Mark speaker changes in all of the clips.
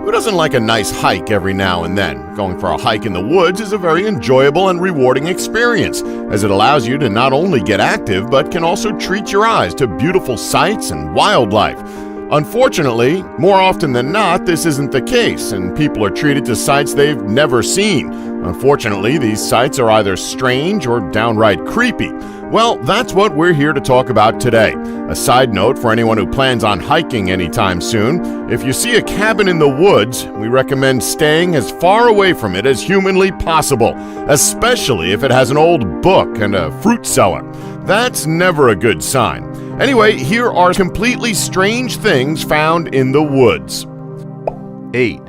Speaker 1: Who doesn't like a nice hike every now and then? Going for a hike in the woods is a very enjoyable and rewarding experience, as it allows you to not only get active, but can also treat your eyes to beautiful sights and wildlife. Unfortunately, more often than not, this isn't the case, and people are treated to sights they've never seen. Unfortunately, these sights are either strange or downright creepy. Well, that's what we're here to talk about today. A side note for anyone who plans on hiking anytime soon, if you see a cabin in the woods, we recommend staying as far away from it as humanly possible, especially if it has an old book and a fruit cellar. That's never a good sign. Anyway, here are completely strange things found in the woods. 8.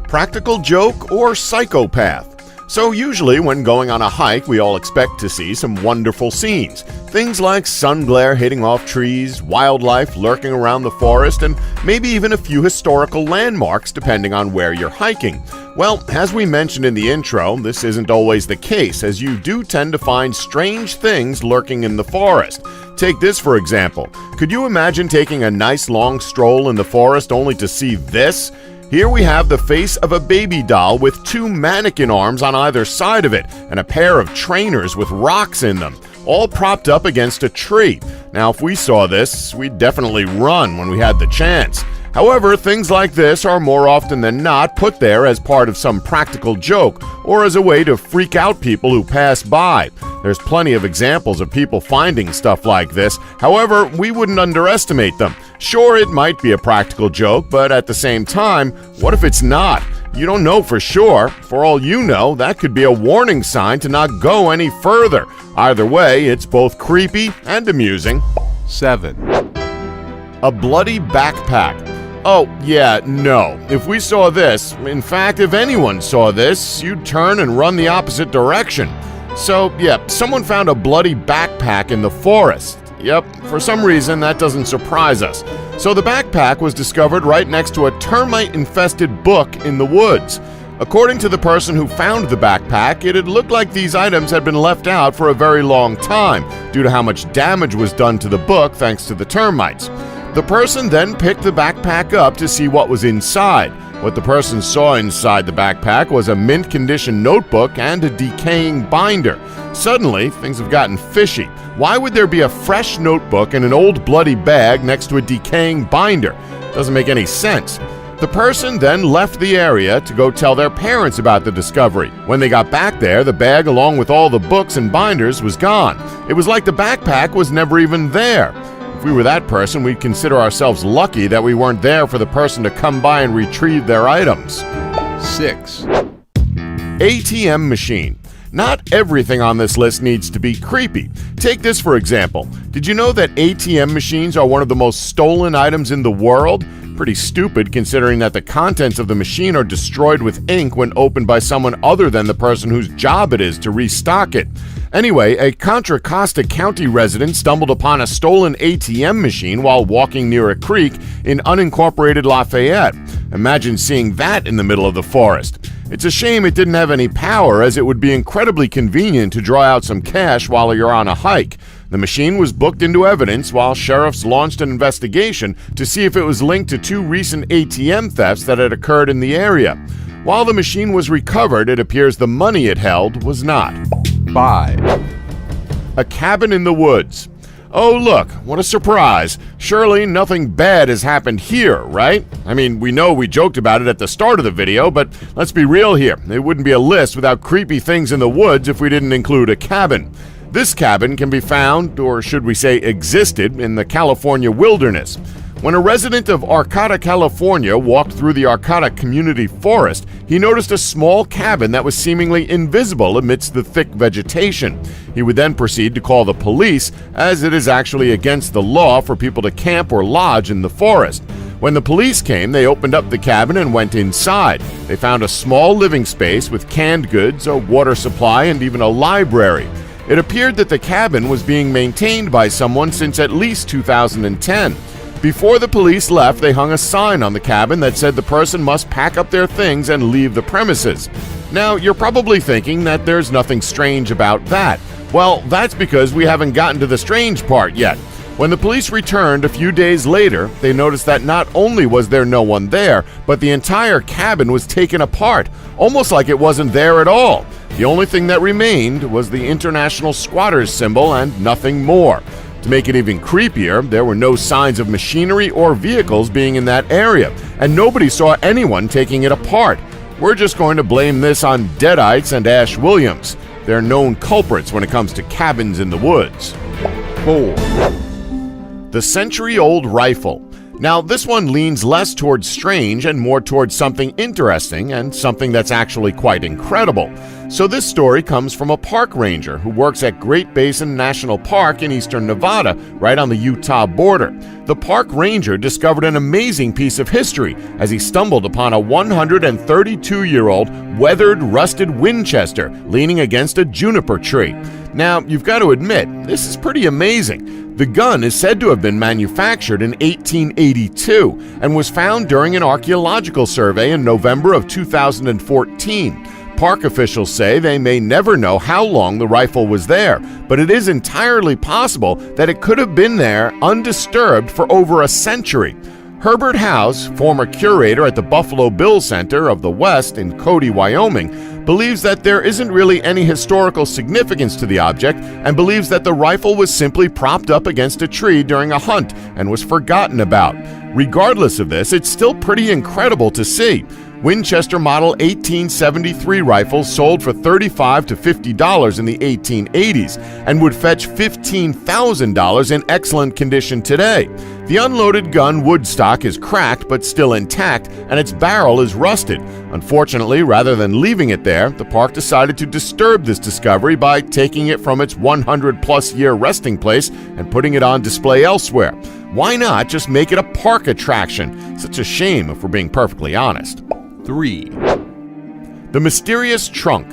Speaker 1: Practical joke or psychopath? So usually when going on a hike, we all expect to see some wonderful scenes. Things like sun glare hitting off trees, wildlife lurking around the forest, and maybe even a few historical landmarks depending on where you're hiking. Well, as we mentioned in the intro, this isn't always the case, as you do tend to find strange things lurking in the forest. Take this for example. Could you imagine taking a nice long stroll in the forest only to see this? Here we have the face of a baby doll with two mannequin arms on either side of it and a pair of trainers with rocks in them, all propped up against a tree. Now, if we saw this, we'd definitely run when we had the chance. However, things like this are more often than not put there as part of some practical joke or as a way to freak out people who pass by. There's plenty of examples of people finding stuff like this. However, we wouldn't underestimate them. Sure, it might be a practical joke, but at the same time, what if it's not? You don't know for sure. For all you know, that could be a warning sign to not go any further. Either way, it's both creepy and amusing. 7. A bloody backpack. Oh, yeah, no. If we saw this, in fact, if anyone saw this, you'd turn and run the opposite direction. So, yeah, someone found a bloody backpack in the forest. Yep, for some reason that doesn't surprise us. So the backpack was discovered right next to a termite-infested book in the woods. According to the person who found the backpack, it had looked like these items had been left out for a very long time due to how much damage was done to the book thanks to the termites. The person then picked the backpack up to see what was inside. What the person saw inside the backpack was a mint-condition notebook and a decaying binder. Suddenly, things have gotten fishy. Why would there be a fresh notebook and an old bloody bag next to a decaying binder? Doesn't make any sense. The person then left the area to go tell their parents about the discovery. When they got back there, the bag along with all the books and binders was gone. It was like the backpack was never even there. If we were that person, we'd consider ourselves lucky that we weren't there for the person to come by and retrieve their items. 6. ATM machine. Not everything on this list needs to be creepy. Take this for example. Did you know that ATM machines are one of the most stolen items in the world? Pretty stupid considering that the contents of the machine are destroyed with ink when opened by someone other than the person whose job it is to restock it. Anyway, a Contra Costa County resident stumbled upon a stolen ATM machine while walking near a creek in unincorporated Lafayette. Imagine seeing that in the middle of the forest. It's a shame it didn't have any power, as it would be incredibly convenient to draw out some cash while you're on a hike. The machine was booked into evidence while sheriffs launched an investigation to see if it was linked to two recent ATM thefts that had occurred in the area. While the machine was recovered, it appears the money it held was not. 5. A cabin in the woods. Oh look, what a surprise. Surely nothing bad has happened here, right? I mean, we know we joked about it at the start of the video, but let's be real here. It wouldn't be a list without creepy things in the woods if we didn't include a cabin. This cabin can be found, or should we say existed, in the California wilderness. When a resident of Arcata, California walked through the Arcata Community Forest, he noticed a small cabin that was seemingly invisible amidst the thick vegetation. He would then proceed to call the police, as it is actually against the law for people to camp or lodge in the forest. When the police came, they opened up the cabin and went inside. They found a small living space with canned goods, a water supply, and even a library. It appeared that the cabin was being maintained by someone since at least 2010. Before the police left, they hung a sign on the cabin that said the person must pack up their things and leave the premises. Now, you're probably thinking that there's nothing strange about that. Well, that's because we haven't gotten to the strange part yet. When the police returned a few days later, they noticed that not only was there no one there, but the entire cabin was taken apart, almost like it wasn't there at all. The only thing that remained was the international squatters symbol and nothing more. To make it even creepier, there were no signs of machinery or vehicles being in that area, and nobody saw anyone taking it apart. We're just going to blame this on deadites and Ash Williams. They're known culprits when it comes to cabins in the woods. 4. The century-old rifle. Now, this one leans less towards strange and more towards something interesting and something that's actually quite incredible. So this story comes from a park ranger who works at Great Basin National Park in eastern Nevada, right on the Utah border. The park ranger discovered an amazing piece of history as he stumbled upon a 132-year-old weathered, rusted Winchester leaning against a juniper tree. Now, you've got to admit, this is pretty amazing. The gun is said to have been manufactured in 1882 and was found during an archaeological survey in November of 2014. Park officials say they may never know how long the rifle was there, but it is entirely possible that it could have been there undisturbed for over a century. Herbert House, former curator at the Buffalo Bill Center of the West in Cody, Wyoming, believes that there isn't really any historical significance to the object and believes that the rifle was simply propped up against a tree during a hunt and was forgotten about. Regardless of this, it's still pretty incredible to see. Winchester Model 1873 rifles sold for $35 to $50 in the 1880s and would fetch $15,000 in excellent condition today. The unloaded gun wood stock is cracked but still intact, and its barrel is rusted. Unfortunately, rather than leaving it there, the park decided to disturb this discovery by taking it from its 100-plus-year resting place and putting it on display elsewhere. Why not just make it a park attraction? Such a shame if we're being perfectly honest. 3. The mysterious trunk.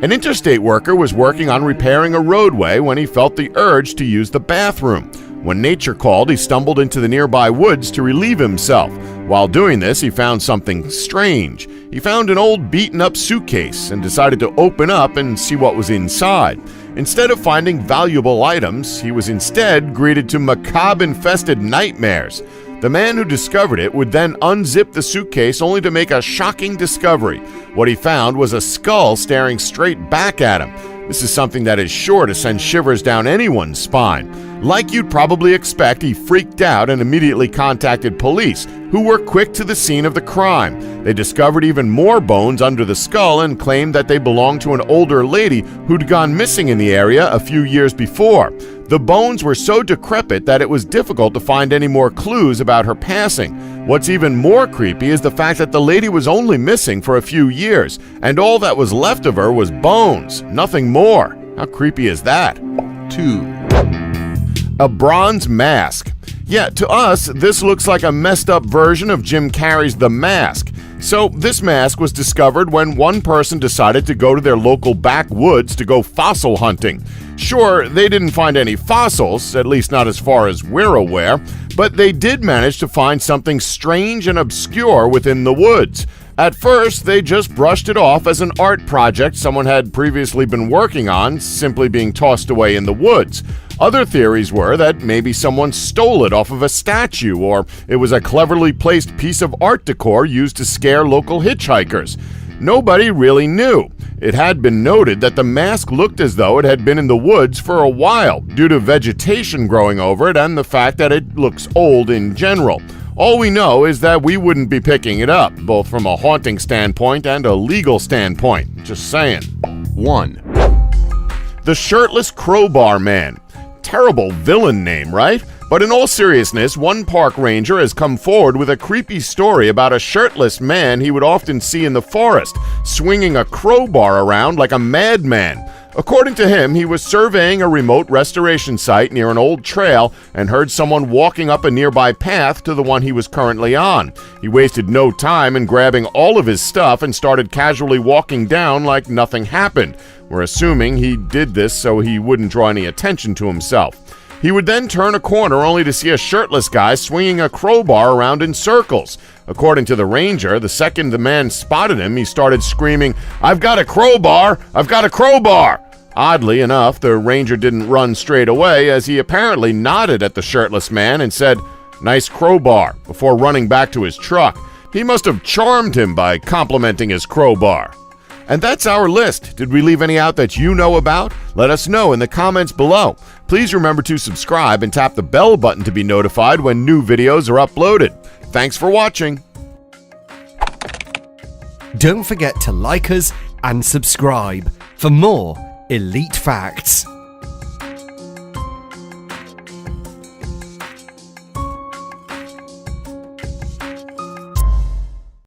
Speaker 1: An interstate worker was working on repairing a roadway when he felt the urge to use the bathroom. When nature called, he stumbled into the nearby woods to relieve himself. While doing this, he found something strange. He found an old beaten-up suitcase and decided to open up and see what was inside. Instead of finding valuable items, he was instead greeted to macabre-infested nightmares. The man who discovered it would then unzip the suitcase only to make a shocking discovery. What he found was a skull staring straight back at him. This is something that is sure to send shivers down anyone's spine. Like you'd probably expect, he freaked out and immediately contacted police, who were quick to the scene of the crime. They discovered even more bones under the skull and claimed that they belonged to an older lady who'd gone missing in the area a few years before. The bones were so decrepit that it was difficult to find any more clues about her passing. What's even more creepy is the fact that the lady was only missing for a few years, and all that was left of her was bones, nothing more. How creepy is that? 2. A bronze mask. Yeah, to us, this looks like a messed up version of Jim Carrey's The Mask. So this mask was discovered when one person decided to go to their local backwoods to go fossil hunting. Sure, they didn't find any fossils, at least not as far as we're aware, but they did manage to find something strange and obscure within the woods. At first, they just brushed it off as an art project someone had previously been working on, simply being tossed away in the woods. Other theories were that maybe someone stole it off of a statue, or it was a cleverly placed piece of art decor used to scare local hitchhikers. Nobody really knew. It had been noted that the mask looked as though it had been in the woods for a while, due to vegetation growing over it and the fact that it looks old in general. All we know is that we wouldn't be picking it up, both from a haunting standpoint and a legal standpoint. Just saying. 1. The Shirtless Crowbar Man. Terrible villain name, right? But in all seriousness, one park ranger has come forward with a creepy story about a shirtless man he would often see in the forest, swinging a crowbar around like a madman. According to him, he was surveying a remote restoration site near an old trail and heard someone walking up a nearby path to the one he was currently on. He wasted no time in grabbing all of his stuff and started casually walking down like nothing happened. We're assuming he did this so he wouldn't draw any attention to himself. He would then turn a corner only to see a shirtless guy swinging a crowbar around in circles. According to the ranger, the second the man spotted him, he started screaming, "I've got a crowbar! I've got a crowbar!" Oddly enough, the ranger didn't run straight away, as he apparently nodded at the shirtless man and said, "Nice crowbar," before running back to his truck. He must have charmed him by complimenting his crowbar. And that's our list. Did we leave any out that you know about? Let us know in the comments below. Please remember to subscribe and tap the bell button to be notified when new videos are uploaded. Thanks for watching.
Speaker 2: Don't forget to like us and subscribe for more elite facts.